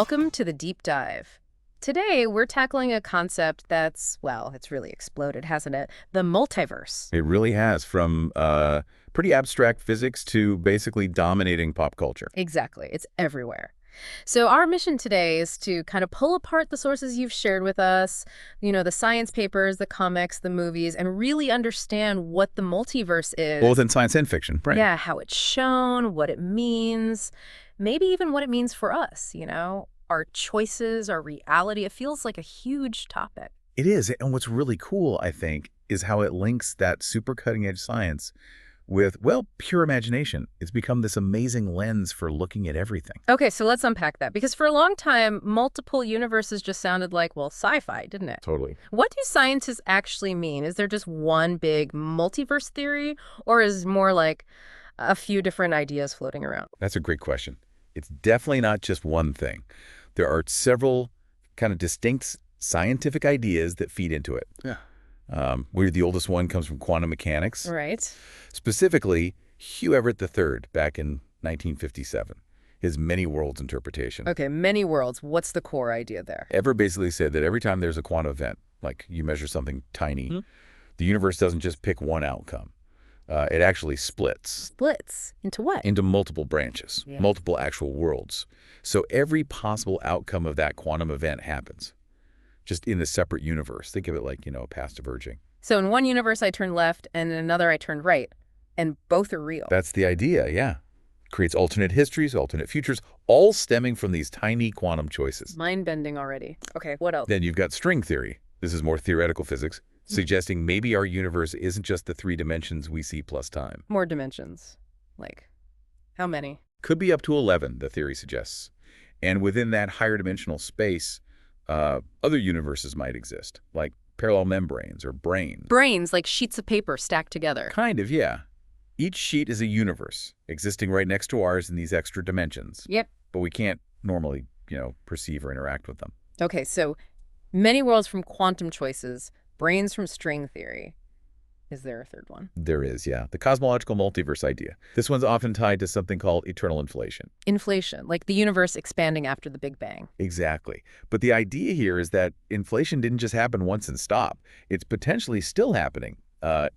Welcome to the Deep Dive. Today, we're tackling a concept that's, well, it's really exploded, hasn't it? The multiverse. It really has, from pretty abstract physics to basically dominating pop culture. Exactly. It's everywhere. So our mission today is to kind of pull apart the sources you've shared with us, the science papers, the comics, the movies, and really understand what the multiverse is. Both in science and fiction, right? Yeah, how it's shown, what it means, maybe even what it means for us, our choices, our reality. It feels like a huge topic. It is. And what's really cool, I think, is how it links that super cutting-edge science with, well, pure imagination. It's become this amazing lens for looking at everything. Okay, so let's unpack that. Because for a long time, multiple universes just sounded like, well, sci-fi, didn't it? Totally. What do scientists actually mean? Is there just one big multiverse theory, or is it more like a few different ideas floating around? That's a great question. It's definitely not just one thing. There are several kind of distinct scientific ideas that feed into it. Yeah. The oldest one comes from quantum mechanics. Right. Specifically, Hugh Everett III back in 1957, his many worlds interpretation. Okay, many worlds. What's the core idea there? Everett basically said that every time there's a quantum event, like you measure something tiny, the universe doesn't just pick one outcome. It actually splits. Splits? Into what? Into multiple branches, multiple actual worlds. So every possible outcome of that quantum event happens, just in a separate universe. Think of it like, a path diverging. So in one universe I turned left, and in another I turned right, and both are real. That's the idea, yeah. Creates alternate histories, alternate futures, all stemming from these tiny quantum choices. Mind-bending already. Okay, what else? Then you've got string theory. This is more theoretical physics, suggesting maybe our universe isn't just the 3 dimensions we see plus time. More dimensions. Like, how many? Could be up to 11, the theory suggests. And within that higher dimensional space, other universes might exist, like parallel membranes or brains. Brains, like sheets of paper stacked together. Kind of, yeah. Each sheet is a universe, existing right next to ours in these extra dimensions. Yep. But we can't normally, perceive or interact with them. Okay, so many worlds from quantum choices, brains from string theory. Is there a third one? There is, yeah. The cosmological multiverse idea. This one's often tied to something called eternal inflation. Inflation, like the universe expanding after the Big Bang. Exactly. But the idea here is that inflation didn't just happen once and stop. It's potentially still happening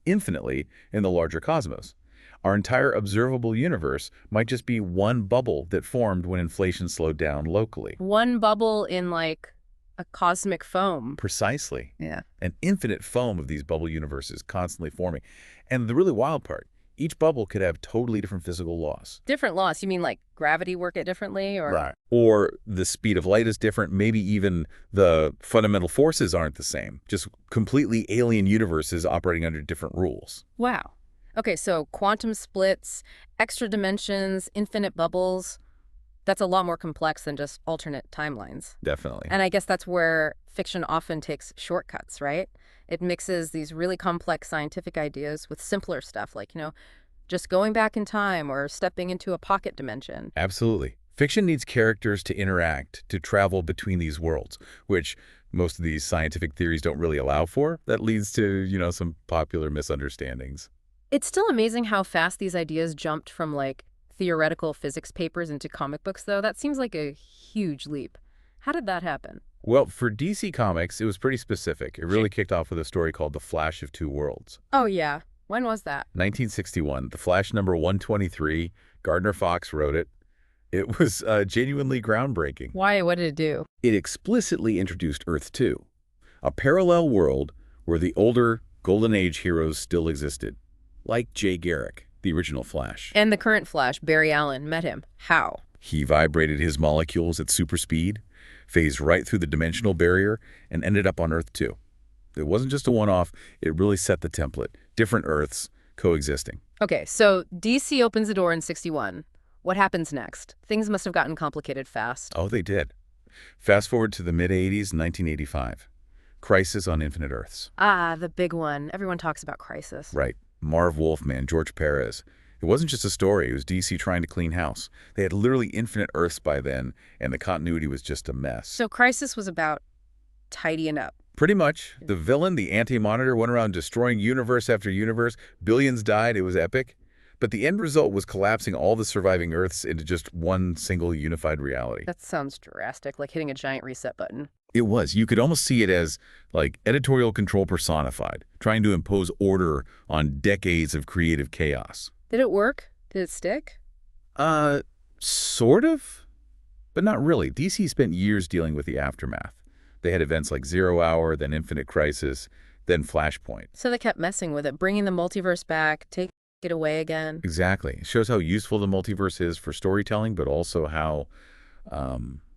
infinitely in the larger cosmos. Our entire observable universe might just be one bubble that formed when inflation slowed down locally. One bubble in, like, a cosmic foam. Precisely. Yeah. An infinite foam of these bubble universes constantly forming. And the really wild part, each bubble could have totally different physical laws. Different laws? You mean like gravity work it differently? Or Right. Or the speed of light is different. Maybe even the fundamental forces aren't the same. Just completely alien universes operating under different rules. Wow. Okay, so quantum splits, extra dimensions, infinite bubbles. That's a lot more complex than just alternate timelines. Definitely. And I guess that's where fiction often takes shortcuts, right? It mixes these really complex scientific ideas with simpler stuff like, just going back in time or stepping into a pocket dimension. Absolutely. Fiction needs characters to interact, to travel between these worlds, which most of these scientific theories don't really allow for. That leads to, some popular misunderstandings. It's still amazing how fast these ideas jumped from, like, theoretical physics papers into comic books, though. That seems like a huge leap. How did that happen? Well, for DC Comics, it was pretty specific. It really kicked off with a story called The Flash of Two Worlds. Oh, yeah. When was that? 1961. The Flash number 123. Gardner Fox wrote it. It was genuinely groundbreaking. Why? What did it do? It explicitly introduced Earth 2, a parallel world where the older Golden Age heroes still existed, like Jay Garrick, the original Flash. And the current Flash, Barry Allen, met him. How? He vibrated his molecules at super speed, phased right through the dimensional barrier, and ended up on Earth 2. It wasn't just a one-off, it really set the template. Different Earths coexisting. Okay, so DC opens the door in 61. What happens next? Things must have gotten complicated fast. Oh, they did. Fast forward to the mid-'80s, 1985. Crisis on Infinite Earths. Ah, the big one. Everyone talks about Crisis. Right. Marv Wolfman, George Perez. It wasn't just a story. It was DC trying to clean house. They had literally infinite Earths by then, and the continuity was just a mess. So Crisis was about tidying up. Pretty much. The villain, the Anti-Monitor, went around destroying universe after universe. Billions died. It was epic. But the end result was collapsing all the surviving Earths into just one single unified reality. That sounds drastic, like hitting a giant reset button. It was. You could almost see it as, like, editorial control personified, trying to impose order on decades of creative chaos. Did it work? Did it stick? Sort of, but not really. DC spent years dealing with the aftermath. They had events like Zero Hour, then Infinite Crisis, then Flashpoint. So they kept messing with it, bringing the multiverse back, take it away again. Exactly. It shows how useful the multiverse is for storytelling, but also how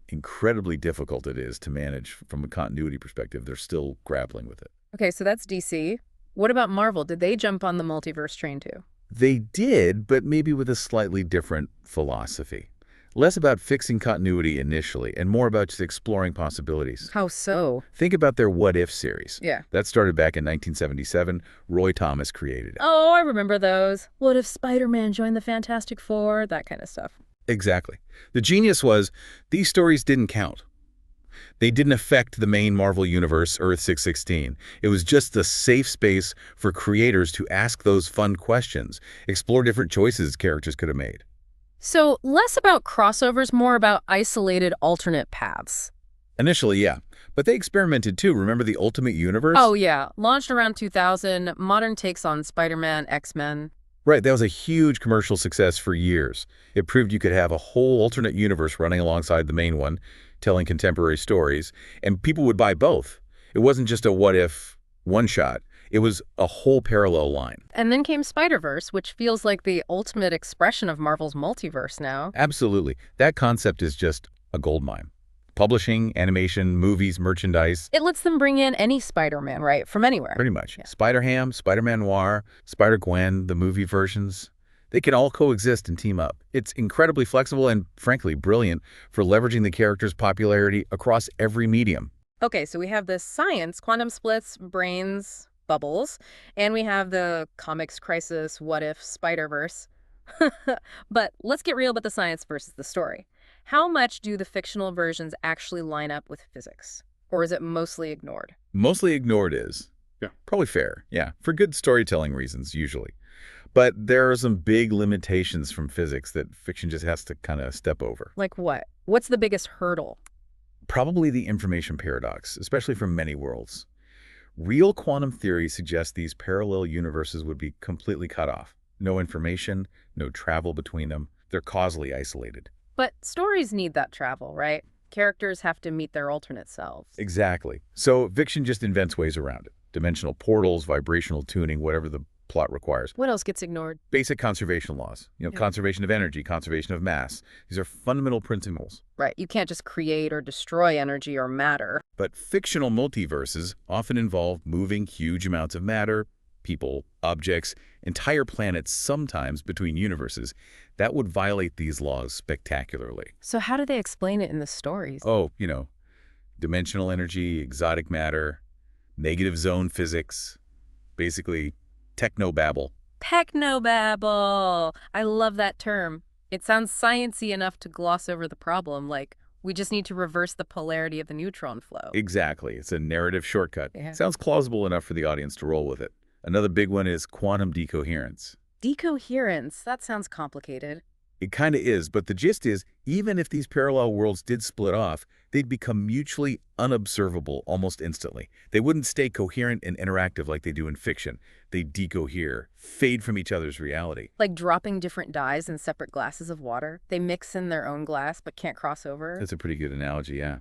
incredibly difficult it is to manage from a continuity perspective. They're still grappling with it. Okay, so that's DC. What about Marvel? Did they jump on the multiverse train too? They did, but maybe with a slightly different philosophy. Less about fixing continuity initially, and more about just exploring possibilities. How so? Think about their What If series. Yeah. That started back in 1977. Roy Thomas created it. Oh, I remember those. What if Spider-Man joined the Fantastic Four? That kind of stuff. Exactly. The genius was, these stories didn't count. They didn't affect the main Marvel Universe, Earth 616. It was just a safe space for creators to ask those fun questions, explore different choices characters could have made. So less about crossovers, more about isolated alternate paths. Initially, yeah. But they experimented too. Remember the Ultimate Universe? Oh, yeah. Launched around 2000, modern takes on Spider-Man, X-Men. Right, that was a huge commercial success for years. It proved you could have a whole alternate universe running alongside the main one, telling contemporary stories, and people would buy both. It wasn't just a what-if one-shot. It was a whole parallel line. And then came Spider-Verse, which feels like the ultimate expression of Marvel's multiverse now. Absolutely. That concept is just a goldmine. Publishing, animation, movies, merchandise. It lets them bring in any Spider-Man, right? From anywhere. Pretty much. Yeah. Spider-Ham, Spider-Man Noir, Spider-Gwen, the movie versions. They can all coexist and team up. It's incredibly flexible and, frankly, brilliant for leveraging the character's popularity across every medium. Okay, so we have this science, quantum splits, brains, bubbles, and we have the comics crisis, what if, Spider-Verse. But let's get real about the science versus the story. How much do the fictional versions actually line up with physics? Or is it mostly ignored? Mostly ignored is. Yeah. Probably fair, yeah. For good storytelling reasons, usually. But there are some big limitations from physics that fiction just has to kind of step over. Like what? What's the biggest hurdle? Probably the information paradox, especially for many worlds. Real quantum theory suggests these parallel universes would be completely cut off. No information, no travel between them. They're causally isolated. But stories need that travel, right? Characters have to meet their alternate selves. Exactly. So fiction just invents ways around it. Dimensional portals, vibrational tuning, whatever the plot requires. What else gets ignored? Basic conservation laws. Yeah. Conservation of energy, conservation of mass. These are fundamental principles. Right, you can't just create or destroy energy or matter. But fictional multiverses often involve moving huge amounts of matter, people, objects, entire planets, sometimes between universes. That would violate these laws spectacularly. So how do they explain it in the stories? Oh, dimensional energy, exotic matter, negative zone physics, basically technobabble. Technobabble! I love that term. It sounds sciencey enough to gloss over the problem, like we just need to reverse the polarity of the neutron flow. Exactly. It's a narrative shortcut. Yeah. Sounds plausible enough for the audience to roll with it. Another big one is quantum decoherence. Decoherence, that sounds complicated. It kind of is, but the gist is, even if these parallel worlds did split off, they'd become mutually unobservable almost instantly. They wouldn't stay coherent and interactive like they do in fiction. They'd decohere, fade from each other's reality. Like dropping different dyes in separate glasses of water. They mix in their own glass but can't cross over. That's a pretty good analogy, yeah.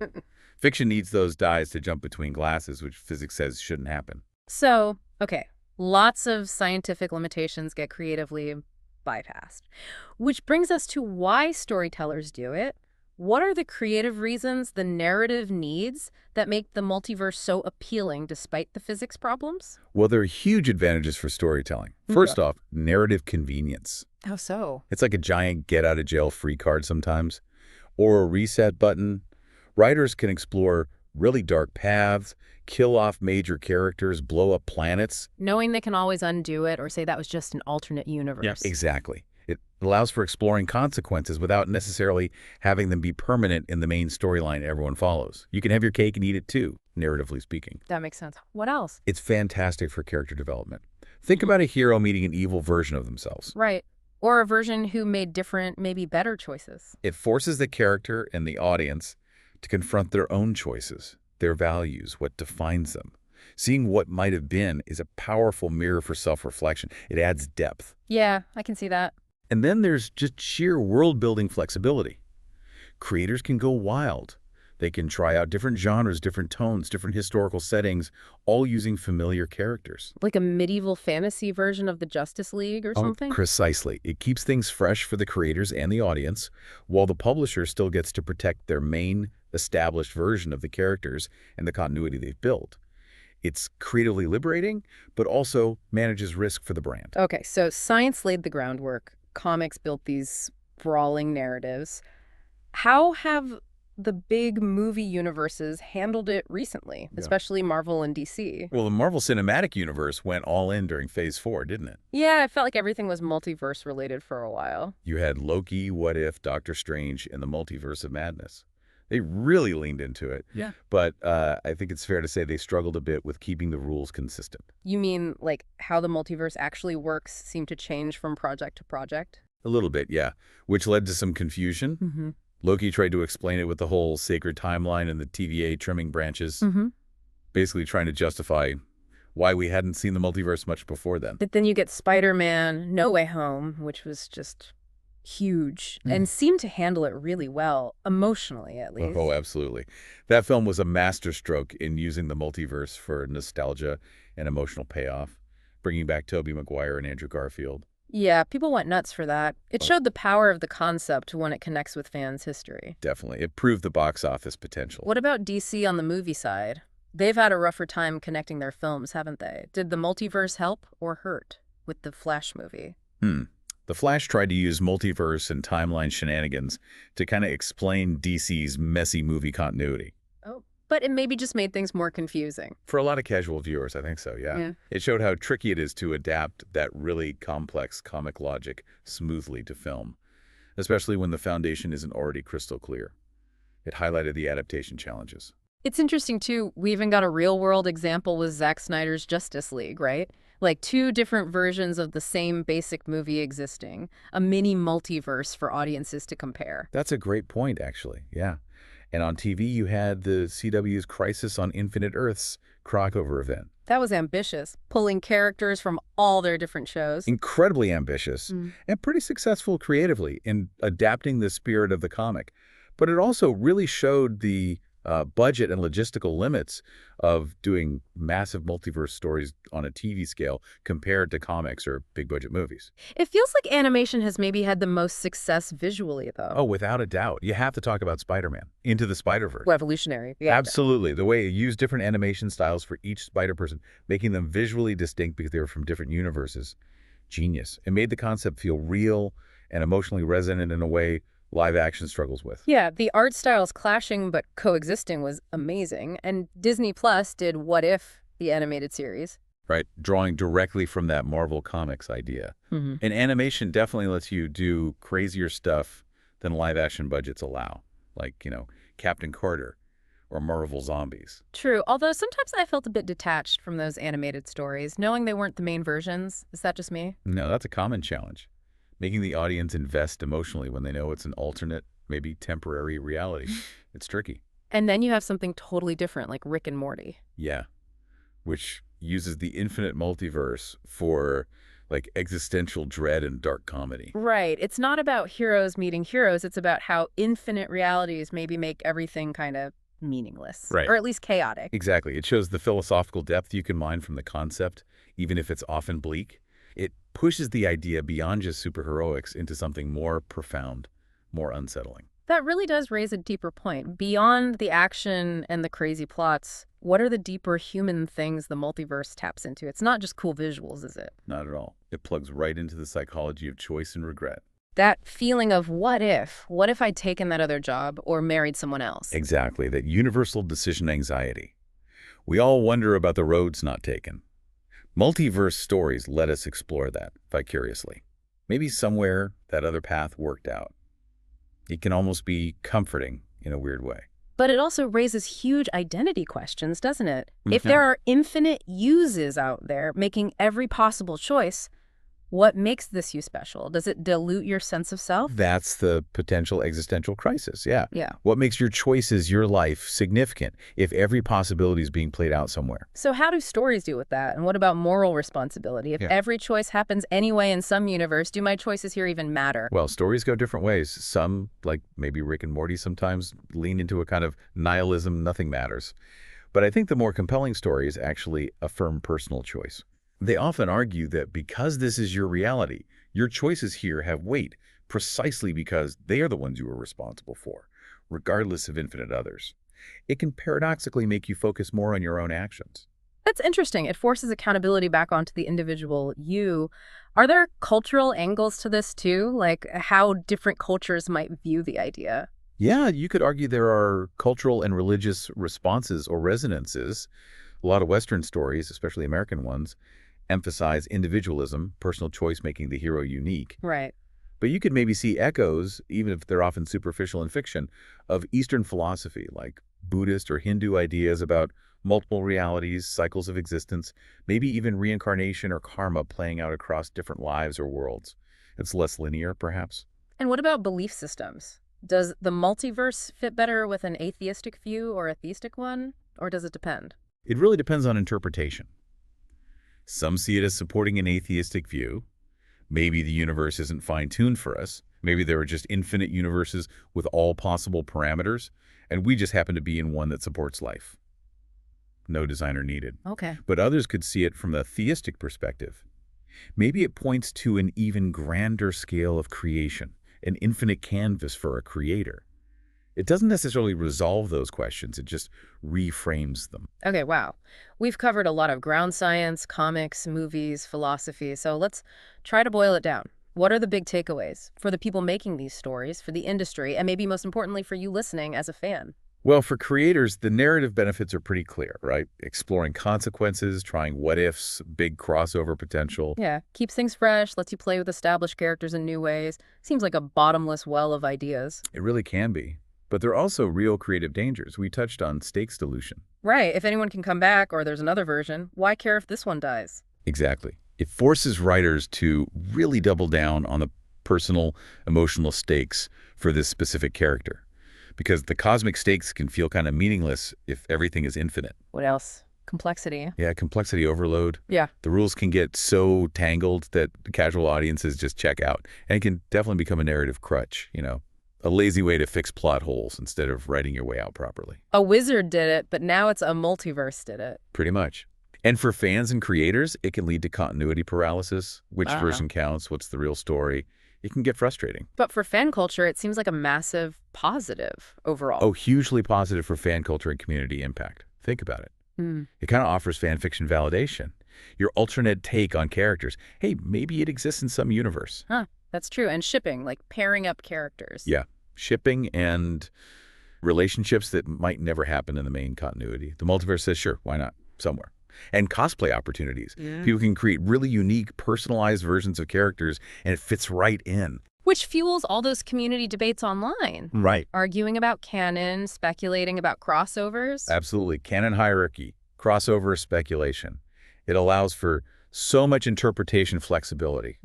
Fiction needs those dyes to jump between glasses, which physics says shouldn't happen. So, okay, lots of scientific limitations get creatively bypassed. Which brings us to why storytellers do it. What are the creative reasons, the narrative needs that make the multiverse so appealing despite the physics problems? Well, there are huge advantages for storytelling. First off, narrative convenience. How so? It's like a giant get-out-of-jail-free card sometimes, or a reset button. Writers can explore really dark paths, kill off major characters, blow up planets. Knowing they can always undo it or say that was just an alternate universe. Yes. Exactly. It allows for exploring consequences without necessarily having them be permanent in the main storyline everyone follows. You can have your cake and eat it too, narratively speaking. That makes sense. What else? It's fantastic for character development. Think about a hero meeting an evil version of themselves. Right. Or a version who made different, maybe better choices. It forces the character and the audience to confront their own choices, their values, what defines them. Seeing what might have been is a powerful mirror for self-reflection. It adds depth. Yeah, I can see that. And then there's just sheer world-building flexibility. Creators can go wild. They can try out different genres, different tones, different historical settings, all using familiar characters. Like a medieval fantasy version of the Justice League or something? Precisely. It keeps things fresh for the creators and the audience, while the publisher still gets to protect their main, established version of the characters and the continuity they've built. It's creatively liberating, but also manages risk for the brand. Okay, so science laid the groundwork. Comics built these brawling narratives. How have the big movie universes handled it recently, especially Marvel and DC? Well, the Marvel Cinematic Universe went all in during Phase 4, didn't it? Yeah, I felt like everything was multiverse related for a while. You had Loki, What If, Doctor Strange, and the Multiverse of Madness. They really leaned into it. Yeah. But I think it's fair to say they struggled a bit with keeping the rules consistent. You mean like how the multiverse actually works seemed to change from project to project? A little bit, yeah, which led to some confusion. Mm-hmm. Loki tried to explain it with the whole sacred timeline and the TVA trimming branches, basically trying to justify why we hadn't seen the multiverse much before then. But then you get Spider-Man No Way Home, which was just huge and seemed to handle it really well, emotionally at least. Oh, absolutely. That film was a masterstroke in using the multiverse for nostalgia and emotional payoff, bringing back Tobey Maguire and Andrew Garfield. Yeah, people went nuts for that. It showed the power of the concept when it connects with fans' history. Definitely. It proved the box office potential. What about DC on the movie side? They've had a rougher time connecting their films, haven't they? Did the multiverse help or hurt with the Flash movie? The Flash tried to use multiverse and timeline shenanigans to kind of explain DC's messy movie continuity. Oh, but it maybe just made things more confusing. For a lot of casual viewers, I think so, yeah. It showed how tricky it is to adapt that really complex comic logic smoothly to film, especially when the foundation isn't already crystal clear. It highlighted the adaptation challenges. It's interesting, too. We even got a real-world example with Zack Snyder's Justice League, right? Like two different versions of the same basic movie existing, a mini multiverse for audiences to compare. That's a great point, actually, yeah. And on TV, you had the CW's Crisis on Infinite Earths crossover event. That was ambitious, pulling characters from all their different shows. Incredibly ambitious and pretty successful creatively in adapting the spirit of the comic. But it also really showed the budget and logistical limits of doing massive multiverse stories on a TV scale compared to comics or big budget movies. It feels like animation has maybe had the most success visually, though. Oh, without a doubt. You have to talk about Spider-Man, Into the Spider-Verse. Revolutionary. Yeah. Absolutely. The way it used different animation styles for each Spider-Person, making them visually distinct because they were from different universes. Genius. It made the concept feel real and emotionally resonant in a way live action struggles with. Yeah, the art styles clashing but coexisting was amazing. And Disney Plus did What If, the animated series. Right, drawing directly from that Marvel Comics idea. And animation definitely lets you do crazier stuff than live action budgets allow, like, Captain Carter or Marvel Zombies. True, although sometimes I felt a bit detached from those animated stories, knowing they weren't the main versions. Is that just me? No, that's a common challenge. Making the audience invest emotionally when they know it's an alternate, maybe temporary reality. It's tricky. And then you have something totally different, like Rick and Morty. Yeah, which uses the infinite multiverse for, like, existential dread and dark comedy. Right. It's not about heroes meeting heroes. It's about how infinite realities maybe make everything kind of meaningless. Right. Or at least chaotic. Exactly. It shows the philosophical depth you can mine from the concept, even if it's often bleak. It pushes the idea beyond just superheroics into something more profound, more unsettling. That really does raise a deeper point. Beyond the action and the crazy plots, what are the deeper human things the multiverse taps into? It's not just cool visuals, is it? Not at all. It plugs right into the psychology of choice and regret. That feeling of what if? What if I'd taken that other job or married someone else? Exactly. That universal decision anxiety. We all wonder about the roads not taken. Multiverse stories let us explore that vicariously. Maybe somewhere that other path worked out. It can almost be comforting in a weird way. But it also raises huge identity questions, doesn't it? If there are infinite uses out there making every possible choice, What makes this you special? Does it dilute your sense of self? That's the potential existential crisis, yeah. Yeah. What makes your choices, your life, significant if every possibility is being played out somewhere? So how do stories deal with that? And what about moral responsibility? If Yeah. every choice happens anyway in some universe, do my choices here even matter? Well, stories go different ways. Some, like maybe Rick and Morty sometimes, lean into a kind of nihilism, nothing matters. But I think the more compelling stories actually affirm personal choice. They often argue that because this is your reality, your choices here have weight precisely because they are the ones you are responsible for, regardless of infinite others. It can paradoxically make you focus more on your own actions. That's interesting. It forces accountability back onto the individual you. Are there cultural angles to this too? Like how different cultures might view the idea? Yeah, you could argue there are cultural and religious responses or resonances. A lot of Western stories, especially American ones, emphasize individualism, personal choice making the hero unique. Right. But you could maybe see echoes, even if they're often superficial in fiction, of Eastern philosophy, like Buddhist or Hindu ideas about multiple realities, cycles of existence, maybe even reincarnation or karma playing out across different lives or worlds. It's less linear, perhaps. And what about belief systems? Does the multiverse fit better with an atheistic view or a theistic one? Or does it depend? It really depends on interpretation. Some see it as supporting an atheistic view. Maybe the universe isn't fine-tuned for us. Maybe there are just infinite universes with all possible parameters, and we just happen to be in one that supports life. No designer needed. Okay. But others could see it from a theistic perspective. Maybe it points to an even grander scale of creation, an infinite canvas for a creator. It doesn't necessarily resolve those questions, it just reframes them. Okay, wow. We've covered a lot of ground science, comics, movies, philosophy, so let's try to boil it down. What are the big takeaways for the people making these stories, for the industry, and maybe most importantly for you listening as a fan? Well, for creators, the narrative benefits are pretty clear, right? Exploring consequences, trying what-ifs, big crossover potential. Yeah, keeps things fresh, lets you play with established characters in new ways. Seems like a bottomless well of ideas. It really can be. But there are also real creative dangers. We touched on stakes dilution. Right, if anyone can come back or there's another version, why care if this one dies? Exactly. It forces writers to really double down on the personal, emotional stakes for this specific character. Because the cosmic stakes can feel kind of meaningless if everything is infinite. What else? Complexity. Yeah, complexity overload. Yeah. The rules can get so tangled that casual audiences just check out. And it can definitely become a narrative crutch, a lazy way to fix plot holes instead of writing your way out properly. A wizard did it, but now it's a multiverse did it. Pretty much. And for fans and creators, it can lead to continuity paralysis. Which version counts? What's the real story? It can get frustrating. But for fan culture, it seems like a massive positive overall. Oh, hugely positive for fan culture and community impact. Think about it. It kind of offers fan fiction validation. Your alternate take on characters. Hey, maybe it exists in some universe. Huh, that's true. And shipping, like pairing up characters. Yeah, shipping and relationships that might never happen in the main continuity. The multiverse says, sure, why not? Somewhere. And cosplay opportunities. Yeah. People can create really unique, personalized versions of characters, and it fits right in. Which fuels all those community debates online. Right. Arguing about canon, speculating about crossovers. Absolutely. Canon hierarchy, crossover speculation. It allows for so much interpretation flexibility.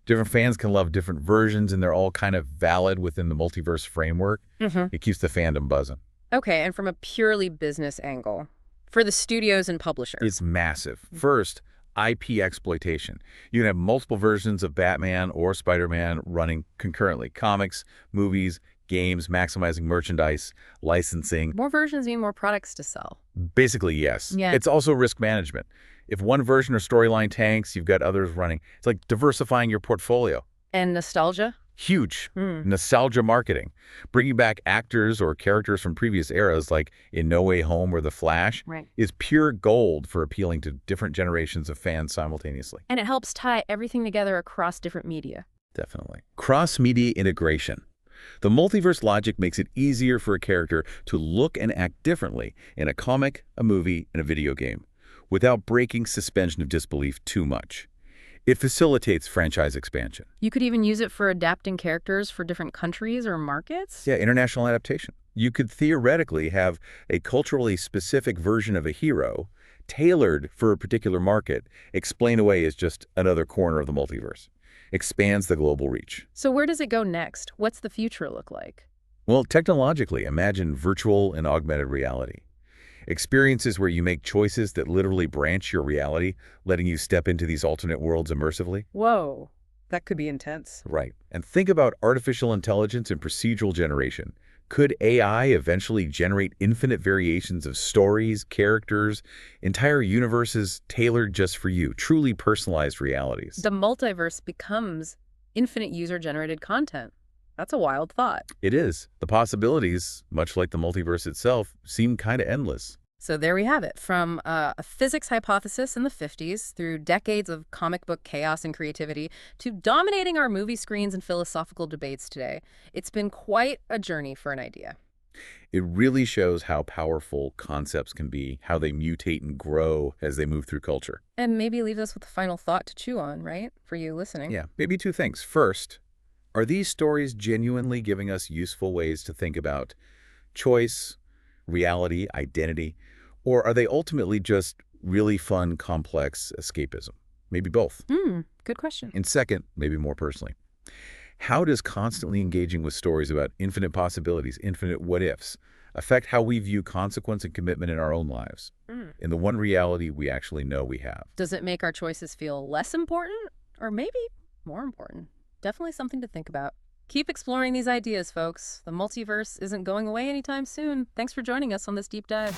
Different fans can love different versions, and they're all kind of valid within the multiverse framework. It keeps the fandom buzzing. Okay, and from a purely business angle, for the studios and publishers. It's massive. First, IP exploitation. You can have multiple versions of Batman or Spider-Man running concurrently. Comics, movies, games, maximizing merchandise, licensing. More versions mean more products to sell. Basically, yes. Yeah. It's also risk management. If one version or storyline tanks, you've got others running. It's like diversifying your portfolio. And nostalgia? Huge. Nostalgia marketing. Bringing back actors or characters from previous eras like in No Way Home or The Flash is pure gold for appealing to different generations of fans simultaneously. And it helps tie everything together across different media. Definitely. Cross-media integration. The multiverse logic makes it easier for a character to look and act differently in a comic, a movie, and a video game without breaking suspension of disbelief too much. It facilitates franchise expansion. You could even use it for adapting characters for different countries or markets? Yeah, international adaptation. You could theoretically have a culturally specific version of a hero, tailored for a particular market, explained away as just another corner of the multiverse. Expands the global reach. So where does it go next? What's the future look like? Well, technologically, imagine virtual and augmented reality. Experiences where you make choices that literally branch your reality, letting you step into these alternate worlds immersively. Whoa, that could be intense. Right. And think about artificial intelligence and procedural generation. Could AI eventually generate infinite variations of stories, characters, entire universes tailored just for you, truly personalized realities? The multiverse becomes infinite user-generated content. That's a wild thought. It is. The possibilities, much like the multiverse itself, seem kind of endless. So there we have it. From a physics hypothesis in the 50s through decades of comic book chaos and creativity to dominating our movie screens and philosophical debates today. It's been quite a journey for an idea. It really shows how powerful concepts can be, how they mutate and grow as they move through culture. And maybe leave us with a final thought to chew on, right? For you listening. Yeah, maybe two things. First, are these stories genuinely giving us useful ways to think about choice, reality, identity, or are they ultimately just really fun, complex escapism? Maybe both. Good question. And second, maybe more personally, how does constantly engaging with stories about infinite possibilities, infinite what-ifs, affect how we view consequence and commitment in our own lives, in the one reality we actually know we have? Does it make our choices feel less important or maybe more important? Definitely something to think about. Keep exploring these ideas, folks. The multiverse isn't going away anytime soon. Thanks for joining us on this deep dive.